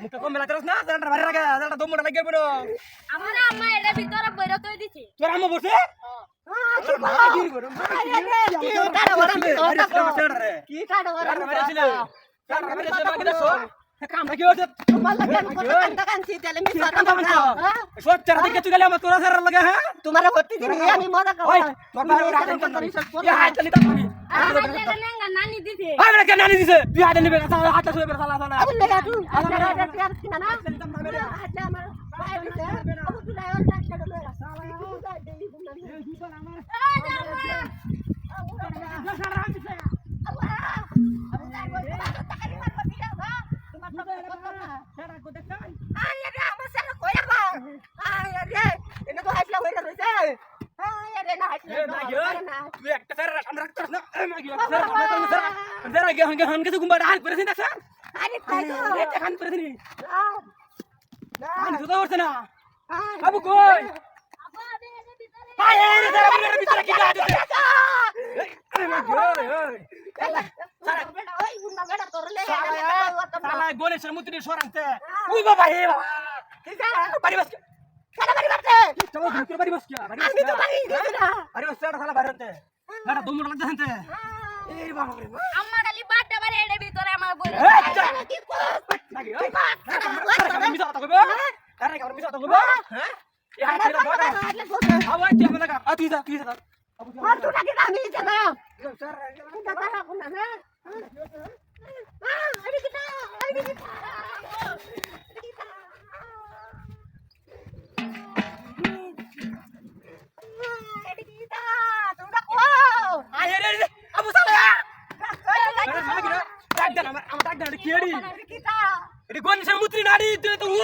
মুখে কম মেলা করছ না জানটা ভারে রাখা জানটা দম মোটা লাগিয়ে পড়ো আমার আম্মা এর ভিতরে বইরা তৈ দিছে তোর আম্মা বসে কি কাটো কামটা কি হচ্ছে তোমার লাগে কান্তা কানছি তাহলে আমি সব চারা দিকে তুই গেলে আমার তোরা সারা লাগে হ্যাঁ তোমার ভর্তি দিন আমি মজা করব তোর ভাই ওরা হাতে করি ইয়া হাতে নিতে পারবি নাঙ্গা নানি দিছে ভাই বলে কেন নানি দিছে তুই হাতে নিবে সালা হাতে শুয়ে বের সালা সালা আবু লেগা তুই আচ্ছা টিয়ার কিনা না আচ্ছা আমার ভাই দিছে আবু তুই না আর কাজ করে লয়া সালা দেই বুনা এই দুটো আমার আবু সারা দিছে আবু আবু তাই বল তাকারি মার দিলা বা তোমার সারা কো দেখাই আয় রে আমার সারা কইয়া বা আয় রে এনে তো হাইলা হইরা রইছে আয় রে না হাইলা তুই একটা সারা সামনে রাখছস না মাগি সারা গে হন কে গুম্বা হাল পরেছিস না স্যার আরে তাই তো এটা খান পরেছিস না আমি তো করছ না আবু কই আবু দে এনে ভিতরে আয় রে সারা বুনের ভিতরে কি কাজ আছে আরে মাগি ওই সারা বেটা ওই বুনা বেটা তোরলে সালা গণেশের মূর্তি সরানতে ওই বাবা হে বাবা ঠিক আছে বাড়ি বস সারা বাড়ি বাড়তে চলো ভিতরে বাড়ি বস কি আমি তো বাড়ি না বাড়ি বস সালা বাইরেতে এটা দমড় লাগতে হতে এই বাবা রে আম্মা ডালি বাড়তে পারে এর ভিতরে আমার বই কি লাগি ওই মিছা কথা কইবো আরে কার মিছা কথা কইবো হ্যাঁ এই হাতে ধরে আওয়াজ দিয়ে লাগা তুই যা আর তো নাকি আমি জানা স্যার দাদা রাখুন না আরে কিটা আরে কিটা আবু সালা আমার ডাক দাঁড়ি কেড়ি এটি গণেশের মূর্তি নাড়ি তুই তো ও